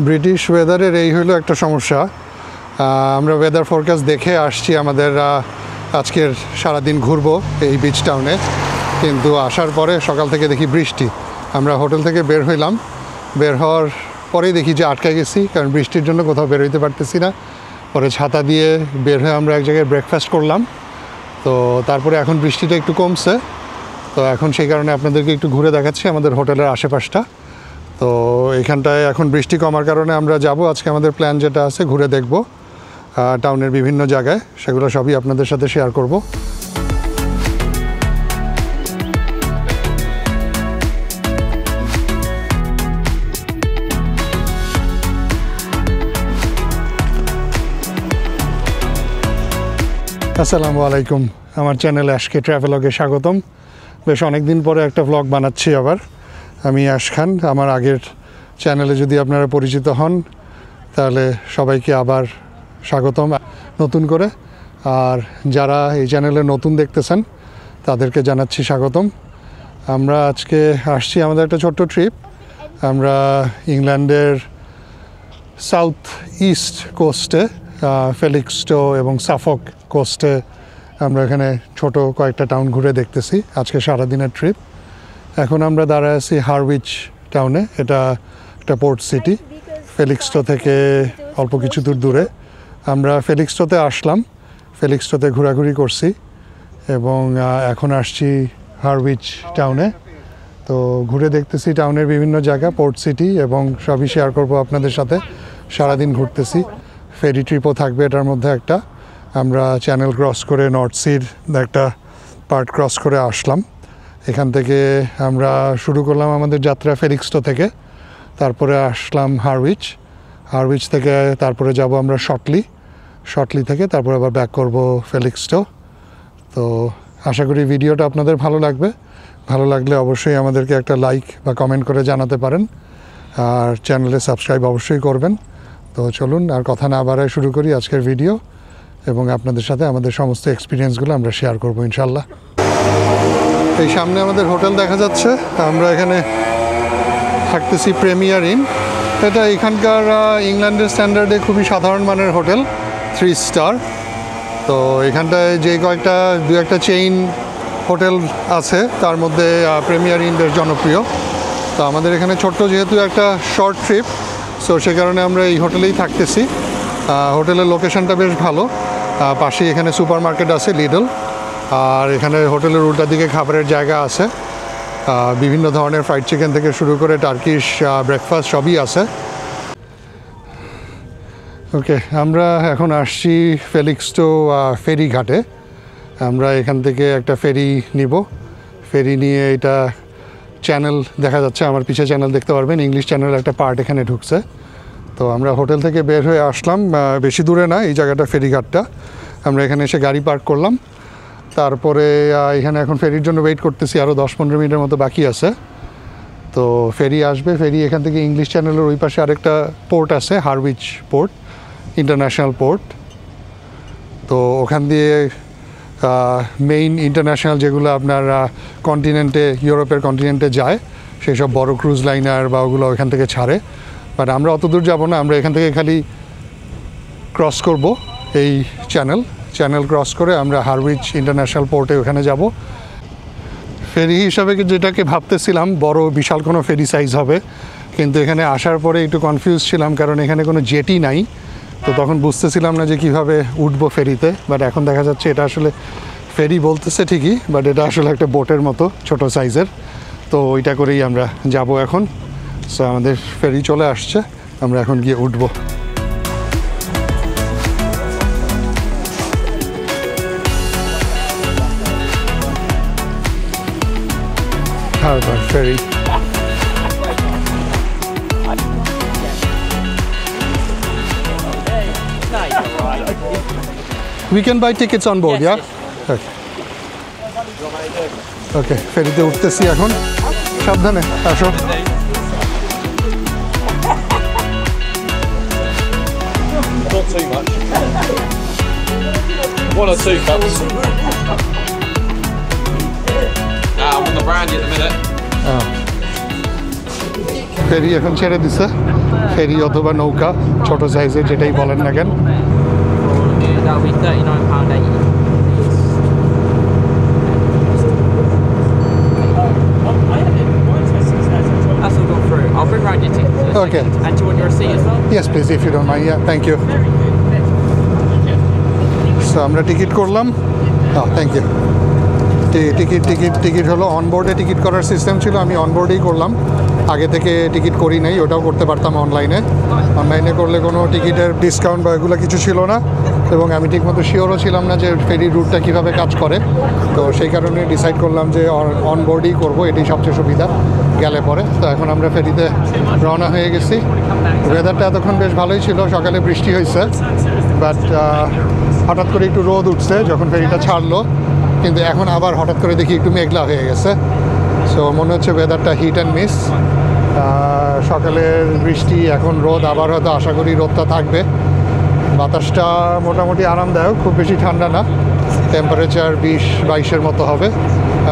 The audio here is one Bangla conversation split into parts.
ব্রিটিশ ওয়েদারের এই হলো একটা সমস্যা। আমরা ওয়েদার ফোরকাস্ট দেখে আসছি আমাদের আজকের সারাদিন ঘুরবো এই বিচ টাউনে, কিন্তু আসার পরে সকাল থেকে দেখি বৃষ্টি। আমরা হোটেল থেকে বের হইলাম, বের হওয়ার পরেই দেখি যে আটকে গেছি, কারণ বৃষ্টির জন্য কোথাও বের হইতে পারতেছি না। পরে ছাতা দিয়ে বের হয়ে আমরা এক জায়গায় ব্রেকফাস্ট করলাম। তো তারপরে এখন বৃষ্টিটা একটু কমছে, তো এখন সেই কারণে আপনাদেরকে একটু ঘুরে দেখাচ্ছি আমাদের হোটেলের আশেপাশটা। তো এখানটায় এখন বৃষ্টি কমার কারণে আমরা যাব, আজকে আমাদের প্ল্যান যেটা আছে ঘুরে দেখব টাউনের বিভিন্ন জায়গায়, সেগুলো সবই আপনাদের সাথে শেয়ার করব। আসসালামু আলাইকুম, আমার চ্যানেল অ্যাশকে ট্রাভেলগে স্বাগতম। বেশ অনেক দিন পরে একটা ভ্লগ বানাচ্ছি আবার। আমি অ্যাশ খান। আমার আগের চ্যানেলে যদি আপনারা পরিচিত হন তাহলে সবাইকে আবার স্বাগতম নতুন করে, আর যারা এই চ্যানেলে নতুন দেখতেছেন তাদেরকে জানাচ্ছি স্বাগতম। আমরা আজকে আসছি আমাদের একটা ছোট্ট ট্রিপ। আমরা ইংল্যান্ডের সাউথ ইস্ট কোস্টে ফেলিক্সটো এবং সাফক কোস্টে আমরা এখানে ছোট কয়েকটা টাউন ঘুরে দেখতেছি আজকে সারাদিনের ট্রিপ। এখন আমরা দাঁড়ায় আছি হারউইচ টাউনে। এটা একটা পোর্ট সিটি, ফেলিক্সটো থেকে অল্প কিছু দূর দূরে। আমরা ফেলিক্সটোতে আসলাম, ফেলিক্সটোতে ঘোরাঘুরি করছি এবং এখন আসছি হারউইচ টাউনে। তো ঘুরে দেখতেছি টাউনের বিভিন্ন জায়গা, পোর্ট সিটি, এবং সবই শেয়ার করব আপনাদের সাথে। সারাদিন ঘুরতেছি, ফেরি ট্রিপও থাকবে এটার মধ্যে একটা। আমরা চ্যানেল ক্রস করে নর্থ সির একটা পার্ট ক্রস করে আসলাম। এখান থেকে আমরা শুরু করলাম আমাদের যাত্রা ফেলিক্সটো থেকে, তারপরে আসলাম হারউইচ। হারউইচ থেকে তারপরে যাব আমরা শর্টলি থেকে তারপরে আবার ব্যাক করব ফেলিক্সটো। তো আশা করি ভিডিওটা আপনাদের ভালো লাগবে। ভালো লাগলে অবশ্যই আমাদেরকে একটা লাইক বা কমেন্ট করে জানাতে পারেন, আর চ্যানেলে সাবস্ক্রাইব অবশ্যই করবেন। তো চলুন আর কথা না বাড়ায় শুরু করি আজকের ভিডিও, এবং আপনাদের সাথে আমাদের সমস্ত এক্সপিরিয়েন্সগুলো আমরা শেয়ার করবো ইনশাল্লাহ। এই সামনে আমাদের হোটেল দেখা যাচ্ছে, আমরা এখানে থাকতেছি প্রিমিয়ার ইন। এটা এখানকার ইংল্যান্ডের স্ট্যান্ডার্ডে খুবই সাধারণ মানের হোটেল, 3 স্টার। তো এখানটায় যে কয়েকটা দু একটা চেইন হোটেল আছে তার মধ্যে প্রিমিয়ার ইন বেশ জনপ্রিয়। তো আমাদের এখানে ছোট্ট যেহেতু একটা শর্ট ট্রিপ, সো সে কারণে আমরা এই হোটেলেই থাকতেছি। হোটেলের লোকেশনটা বেশ ভালো, পাশেই এখানে সুপার মার্কেট আছে লিডল, আর এখানে হোটেলের উল্টা দিকে খাবারের জায়গা আছে। বিভিন্ন ধরনের ফ্রাইড চিকেন থেকে শুরু করে টার্কিশ ব্রেকফাস্ট সবই আছে। ওকে, আমরা এখন আসছি ফেলিক্সটো ফেরি ঘাটে। আমরা এখান থেকে একটা ফেরি নিব। ফেরি নিয়ে এটা চ্যানেল দেখা যাচ্ছে, আমার পিছে চ্যানেল দেখতে পারবেন, ইংলিশ চ্যানেল একটা পার্ট এখানে ঢুকছে। তো আমরা হোটেল থেকে বের হয়ে আসলাম, বেশি দূরে না এই জায়গাটা, ফেরিঘাটটা। আমরা এখানে এসে গাড়ি পার্ক করলাম, তারপরে এখানে এখন ফেরির জন্য ওয়েট করতেছি, আরও 10-15 মিনিটের মতো বাকি আছে। তো ফেরি আসবে। ফেরি এখান থেকে ইংলিশ চ্যানেলের ওই পাশে আরেকটা পোর্ট আছে, হারউইচ পোর্ট, ইন্টারন্যাশনাল পোর্ট। তো ওখান দিয়ে মেইন ইন্টারন্যাশনাল যেগুলো আপনার কন্টিনেন্টে, ইউরোপের কন্টিনেন্টে যায়, সেই সব বড় ক্রুজ লাইনার বা ওগুলো ওখান থেকে ছাড়ে। বাট আমরা অত দূর যাবো না, আমরা এখান থেকে খালি ক্রস করব এই চ্যানেল ক্রস করে আমরা হারউইচ ইন্টারন্যাশনাল পোর্টে ওখানে যাব। ফেরি হিসাবে যেটাকে ভাবতেছিলাম বড় বিশাল কোনো ফেরি সাইজ হবে, কিন্তু এখানে আসার পরে একটু কনফিউজ ছিলাম, কারণ এখানে কোনো জেটি নাই। তো তখন বুঝতেছিলাম না যে কীভাবে উঠবো ফেরিতে। বাট এখন দেখা যাচ্ছে এটা আসলে ফেরি বলতেছে ঠিকই, বাট এটা আসলে একটা বোটের মতো ছোট সাইজের। তো ওইটা করেই আমরা যাব এখন। সো আমাদের ফেরি চলে আসছে, আমরা এখন গিয়ে উঠবো। হারবার ফেরি। We can buy tickets on board, yeah? ওকে, ফেরিতে উঠতেছি এখন। সাবধানে আসো। Not too much. 1 or 2 cups. I'm on the brandy at the minute. ফেরি এখন ছেড়ে দিছে, ফেরি অথবা নৌকা, ছোট সাইজের যেটাই বলেন না কেন। That'll be £39.80. That's all gone through. I'll bring round your tickets. Okay. And do you want your receipt as well? Yes please, if you don't mind. Yeah, thank you. So আমরা টিকিট করলাম। Thank you. টিকিট হলো অনবোর্ডে টিকিট করার সিস্টেম ছিল, আমি অনবোর্ডেই করলাম, আগে থেকে টিকিট করি নাই। ওটাও করতে পারতাম অনলাইনে করলে কোনো টিকিটের ডিসকাউন্ট বা এগুলো কিছু ছিল না, এবং আমি ঠিকমতো শিওরও ছিলাম না যে ফেরি রুটটা কীভাবে কাজ করে। তো সেই কারণে ডিসাইড করলাম যে অনবোর্ডই করবো, এটাই সবচেয়ে সুবিধা গেলে পরে। তো এখন আমরা ফেরিতে রওনা হয়ে গেছি। ওয়েদারটা এতক্ষণ বেশ ভালোই ছিল, সকালে বৃষ্টি হয়েছে, বাট হঠাৎ করে একটু রোদ উঠছে যখন ফেরিটা ছাড়লো, কিন্তু এখন আবার হঠাৎ করে দেখি একটু মেঘলা হয়ে গেছে। সো মনে হচ্ছে ওয়েদারটা হিট অ্যান্ড মিস। সকালের বৃষ্টি, এখন রোদ, আবার হয়তো আশা করি রোদটা থাকবে। বাতাসটা মোটামুটি আরামদায়ক, খুব বেশি ঠান্ডা না, টেম্পারেচার 20-22-এর মতো হবে।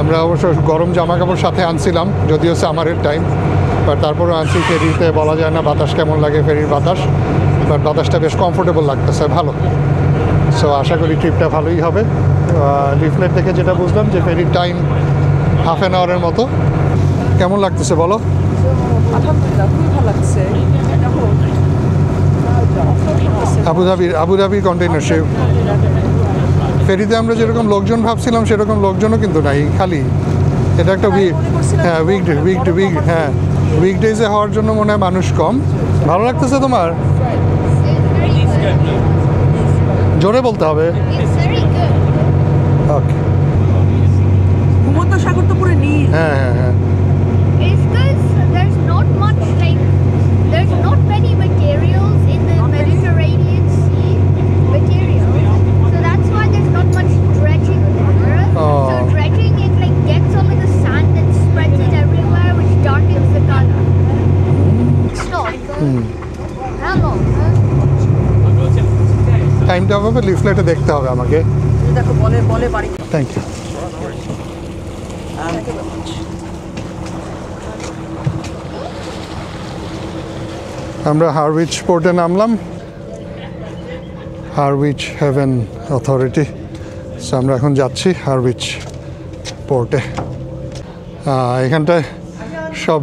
আমরা অবশ্য গরম জামা কাপড় সাথে আনছিলাম, যদিও সামারের টাইম, বাট তারপরেও আনছি। ফেরিতে বলা যায় না বাতাস কেমন লাগে, ফেরির বাতাস, বাট বাতাসটা বেশ কমফোর্টেবল লাগতেছে, ভালো। সো আশা করি ট্রিপটা ভালোই হবে। লিফলেট দেখে যেটা বুঝলাম যে ফেরির টাইম হাফ অ্যান আওয়ারের মতো। কেমন লাগতেছে বলো? আলহামদুলিল্লাহ, খুবই ভালো লাগছে। আবুধাবির কন্টেইনার শিপ। ফেরিতে আমরা যেরকম লোকজন ভাবছিলাম সেরকম লোকজনও কিন্তু নাই, খালি। এটা একটা উইকডেজে হওয়ার জন্য মনে হয় মানুষ কম। ভালো লাগতেছে তোমার? জোরে বলতে হবে। ওকে। ভূমধ্য সাগর তো পুরো নীল। হ্যাঁ। It's because there's not much, like, there's not many materials in the Mediterranean Sea, so that's why there's not much dredging there. Oh. So dredging, it like gets all of the sand and spreads it everywhere, which darkens the color. Stop. Hello. টাইমটা হবে, লিফলেটে দেখতে হবে আমাকে। দেখো বলে বাড়ি। Thank you. আমরা হারউইচ পোর্টে নামলাম, হারউইচ হেভেন অথরিটি। সো আমরা এখন যাচ্ছি হারউইচ পোর্টে। এখানটায় সব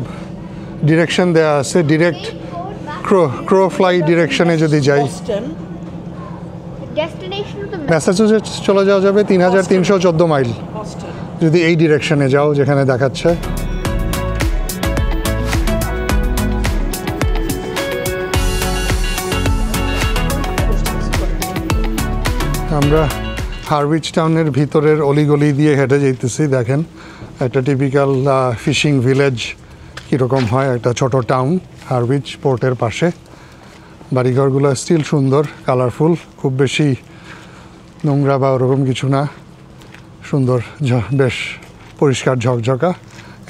ডিরেকশন দেওয়া আছে, ডিরেক্ট ক্রো ফ্লাই ডিরেকশনে যদি যাই Destination of the ম্যাসাচুসেটস চলে যাওয়া যাবে 3314 মাইল যদি এই ডিরেকশনে যাও যেখানে দেখাচ্ছে। আমরা হারউইচ টাউনের ভিতরের অলিগলি দিয়ে হেঁটে যেতেছি। দেখেন একটা টিপিক্যাল ফিশিং ভিলেজ কীরকম হয়, একটা ছোট টাউন হারউইচ পোর্টের পাশে। বাড়িঘরগুলো স্টিল সুন্দর, কালারফুল, খুব বেশি নোংরা বা ওরকম কিছু না, সুন্দর, বেশ পরিষ্কার ঝকঝকা।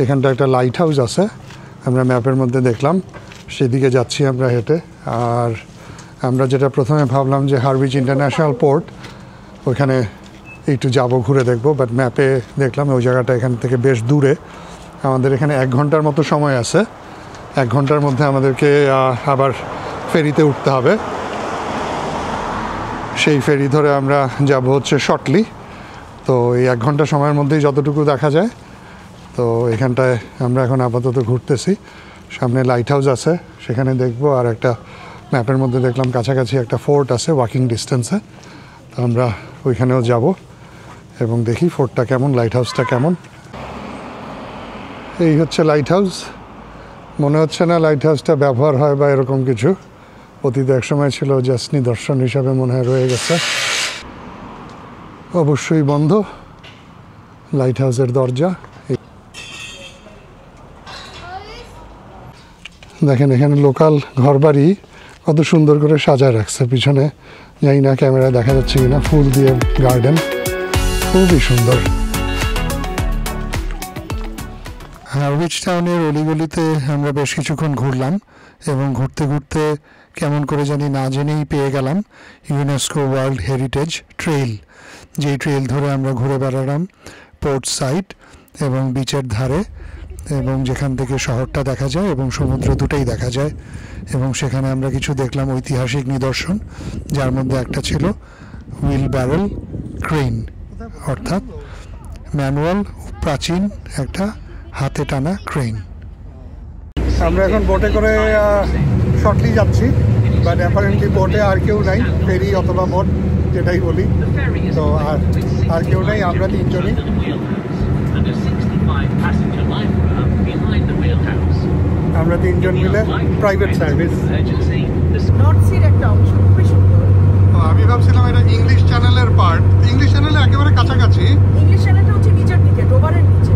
এখানটা একটা লাইট হাউস আছে, আমরা ম্যাপের মধ্যে দেখলাম, সেদিকে যাচ্ছি আমরা হেঁটে। আর আমরা যেটা প্রথমে ভাবলাম যে হারউইচ ইন্টারন্যাশনাল পোর্ট, ওইখানে একটু যাবো, ঘুরে দেখবো, বাট ম্যাপে দেখলাম ওই জায়গাটা এখান থেকে বেশ দূরে। আমাদের এখানে 1 ঘন্টার মতো সময় আছে, 1 ঘন্টার মধ্যে আমাদেরকে আবার ফেরিতে উঠতে হবে। সেই ফেরি ধরে আমরা যাব হচ্ছে শর্টলি। তো এই 1 ঘন্টা সময়ের মধ্যেই যতটুকু দেখা যায়। তো এখানটায় আমরা এখন আপাতত ঘুরতেছি, সামনে লাইট হাউস আছে সেখানে দেখবো, আর একটা ম্যাপের মধ্যে দেখলাম কাছাকাছি একটা ফোর্ট আছে ওয়াকিং ডিস্টেন্সে। তো আমরা ওইখানেও যাব এবং দেখি ফোর্টটা কেমন, লাইট হাউসটা কেমন। এই হচ্ছে লাইট হাউস। মনে হচ্ছে না লাইট হাউসটা ব্যবহার হয় বা এরকম কিছু, অতীতে একসময় ছিল, জাস্ট নিদর্শন হিসাবে মনে হয় রয়ে গেছে। অবশ্যই বন্ধ লাইট হাউসের দরজা। দেখেন এখানে লোকাল ঘরবাড়ি কত সুন্দর করে সাজায় রাখছে, পিছনে জানি না ক্যামেরা দেখা যাচ্ছে কিনা, ফুল দিয়ে গার্ডেন, খুবই সুন্দর। হারউইচ টাউনের অলিগলিতে আমরা বেশ কিছুক্ষণ ঘুরলাম এবং ঘুরতে ঘুরতে কেমন করে জানি না জেনেই পেয়ে গেলাম ইউনেস্কো ওয়ার্ল্ড হেরিটেজ ট্রেইল, যেই ট্রেইল ধরে আমরা ঘুরে বেড়ালাম পোর্ট সাইড এবং বিচের ধারে। এবং যেখান থেকে শহরটা দেখা যায় এবং সমুদ্র দুটোই দেখা যায়। এবং সেখানে আমরা কিছু দেখলাম ঐতিহাসিক নিদর্শন, যার মধ্যে একটা ছিল হুইল ব্যারেল ক্রেন, অর্থাৎ ম্যানুয়াল প্রাচীন একটা হাতে টানা ক্রেন। আমরা এখন বোটে করে শর্টলি যাচ্ছি, বাট অ্যাপারেন্টলি বোটে আর কেউ নাই, ফেরি অথবা বোট যেটাই বলি। তো আর কেউ নাই, আমরা তিনজনই। আমরা তিনজন মিলে প্রাইভেট সার্ভিস। নর্থ সির একটা অংশ, খুবই সুন্দর। আমি ভাবছিলাম এটা ইংলিশ চ্যানেলের পার্ট। ইংলিশ চ্যানেলে একেবারে কাছাকাছি। ইংলিশ চ্যানেলটা হচ্ছে নিচের দিকে, ডোভারের নিচে,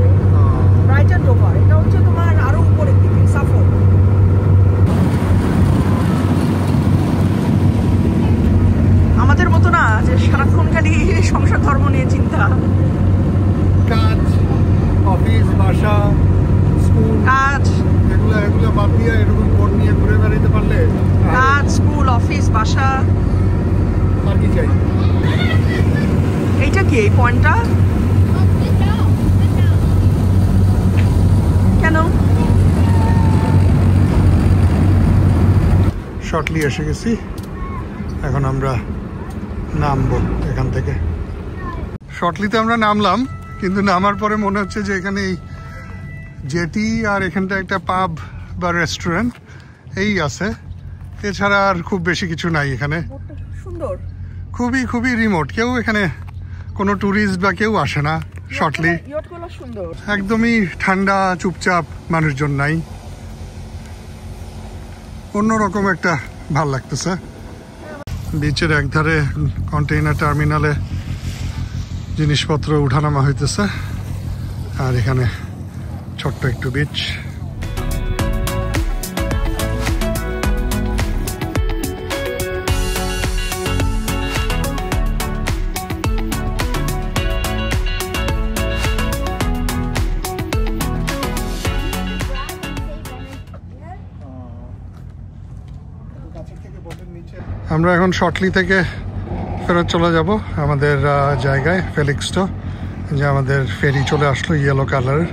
ব্রাইটন ডোভার। এটা হচ্ছে তোমার আরো উপরের দিকে, সাফোক। আমাদের মতো না যে সারাক্ষণ খালি সংসার ধর্ম নিয়ে চিন্তা। কাজ, অফিস, বাসা, স্কুল, কাজ, এগুলো বাদ দিয়ে এরকম বোট নিয়ে ঘুরে বেড়াইতে পারলে কাজ, স্কুল, অফিস, বাসা, আর কি চাই। এইটা কি এই পয়েন্টটা কেন? শর্টলি এসে গেছি, এখন আমরা নামবো এখান থেকে। শর্টলিতে আমরা নামলাম, কিন্তু নামার পরে মনে হচ্ছে যে এখানে এই জেটি আর এখানটা একটা পাব বা রেস্টুরেন্ট এই আছে, এছাড়া আর খুব বেশি কিছু নাই এখানে। সুন্দর, খুবই খুবই রিমোট, কেউ এখানে কোনো ট্যুরিস্ট বা কেউ আসে না। শর্টলি ইয়টগুলো সুন্দর, একদমই ঠান্ডা, চুপচাপ, মানুষজন নাই, অন্যরকম একটা ভাল লাগতেছে। বিচের একধারে কন্টেইনার টার্মিনালে জিনিসপত্র উঠানামা হইতেছে, আর এখানে ছোট্ট একটু বিচ। আমরা এখন শর্টলি থেকে ফেরত চলে যাব আমাদের জায়গায়, ফেলিক্সটো, যে আমাদের ফেরি চলে আসলো ইয়েলো কালারের।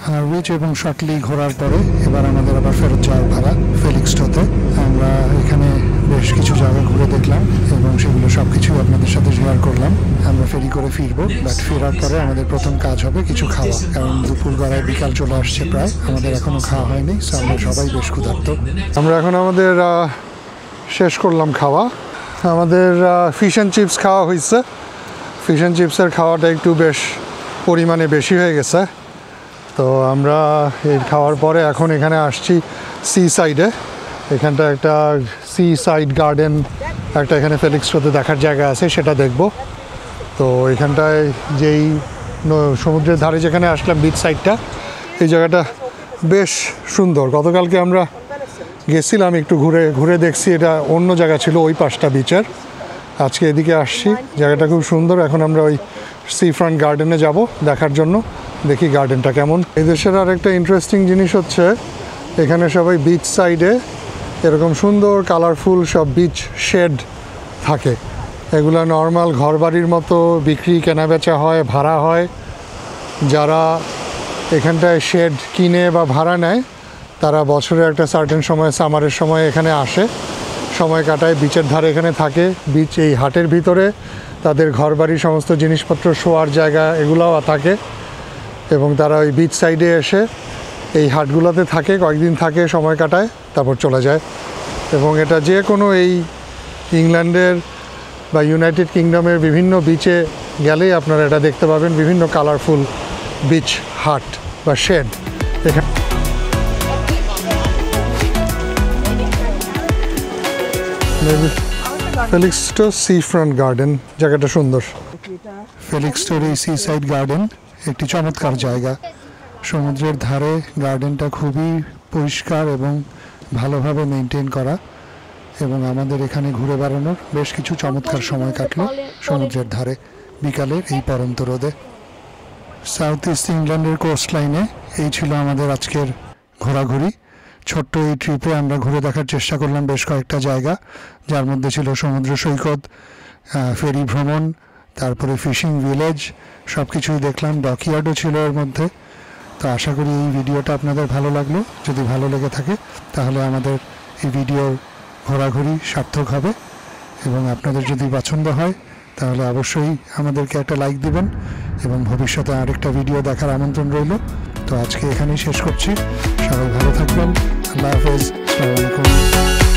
হারউইচ এবং শর্টলি ঘোরার পরে এবার আমাদের আবার ফেরত যাওয়ার ভাড়া ফেলিক্সটোতে। আমরা এখানে বেশ কিছু জায়গা ঘুরে দেখলাম এবং সেগুলো সব কিছু আপনাদের সাথে শেয়ার করলাম। আমরা ফেরি করে ফিরবো, বাট ফেরার পরে আমাদের প্রথম কাজ হবে কিছু খাওয়া, কারণ দুপুর গড়ায় বিকাল চলে আসছে প্রায়, আমাদের এখনো খাওয়া হয়নি, সো আমরা সবাই বেশ ক্ষুধার্ত। আমরা এখন আমাদের শেষ করলাম খাওয়া, আমাদের ফিশ অ্যান্ড চিপস খাওয়া হয়েছে। ফিশ অ্যান্ড চিপসের খাওয়াটা একটু বেশ পরিমাণে বেশি হয়ে গেছে, তো আমরা এই খাওয়ার পরে এখন এখানে আসছি সি সাইডে। এখানটা একটা সি সাইড গার্ডেন একটা এখানে ফেলিক্সটোতে দেখার জায়গা আছে, সেটা দেখব। তো এখানটায় যেই সমুদ্রের ধারে যেখানে আসলাম, বিচ সাইডটা, এই জায়গাটা বেশ সুন্দর। গতকালকে আমরা গেছিলাম, একটু ঘুরে ঘুরে দেখছি, এটা অন্য জায়গা ছিল ওই পাশটা বিচের। আজকে এদিকে আসছি, জায়গাটা খুব সুন্দর। এখন আমরা ওই সি ফ্রন্ট গার্ডেনে যাব দেখার জন্য, দেখি গার্ডেনটা কেমন। এই দেশের আর একটা ইন্টারেস্টিং জিনিস হচ্ছে এখানে সবাই বিচ সাইডে এরকম সুন্দর কালারফুল সব বিচ শেড থাকে। এগুলো নর্মাল ঘরবাড়ির মতো বিক্রি কেনা বেচা হয়, ভাড়া হয়। যারা এখানটায় শেড কিনে বা ভাড়া নেয় তারা বছরে একটা সার্টেন সময়, সামারের সময় এখানে আসে, সময় কাটায়, বিচের ধারে এখানে থাকে। বিচ এই হাটের ভিতরে তাদের ঘরবাড়ি, সমস্ত জিনিসপত্র, শোয়ার জায়গা এগুলোও থাকে, এবং তারা ওই বিচ সাইডে এসে এই হাটগুলোতে থাকে, কয়েকদিন থাকে, সময় কাটায়, তারপর চলে যায়। এবং এটা যে কোনো এই ইংল্যান্ডের বা ইউনাইটেড কিংডমের বিভিন্ন বিচে গেলেই আপনারা এটা দেখতে পাবেন, বিভিন্ন কালারফুল বিচ হাট বা শেড। এখানে ফেলিক্সটো সি ফ্রন্ট গার্ডেন, জায়গাটা সুন্দর। ফেলিক্সটোর এই সি সাইড গার্ডেন একটি চমৎকার জায়গা, সমুদ্রের ধারে। গার্ডেনটা খুবই পরিষ্কার এবং ভালোভাবে মেনটেন করা, এবং আমাদের এখানে ঘুরে বেড়ানোর বেশ কিছু চমৎকার সময় কাটলো সমুদ্রের ধারে বিকালের এই পরন্ত রোদে। সাউথ ইস্ট ইংল্যান্ডের কোস্ট লাইনে এই ছিল আমাদের আজকের ঘোরাঘুরি। ছোট্ট এই ট্রিপে আমরা ঘুরে দেখার চেষ্টা করলাম বেশ কয়েকটা জায়গা, যার মধ্যে ছিল সমুদ্র সৈকত, ফেরি ভ্রমণ, তারপরে ফিশিং ভিলেজ, সব কিছুই দেখলাম। ডকইয়ার্ডও ছিল এর মধ্যে, তো আশা করি এই ভিডিওটা আপনাদের ভালো লাগলো। যদি ভালো লেগে থাকে তাহলে আমাদের এই ভিডিওর ঘোরাঘুরি সার্থক হবে, এবং আপনাদের যদি পছন্দ হয় তাহলে অবশ্যই আমাদেরকে একটা লাইক দিবেন, এবং ভবিষ্যতে আরেকটা ভিডিও দেখার আমন্ত্রণ রইল। তো আজকে এখানেই শেষ করছি। সবাই ভালো থাকবেন। আল্লাহ হাফেজ। আসসালামু আলাইকুম।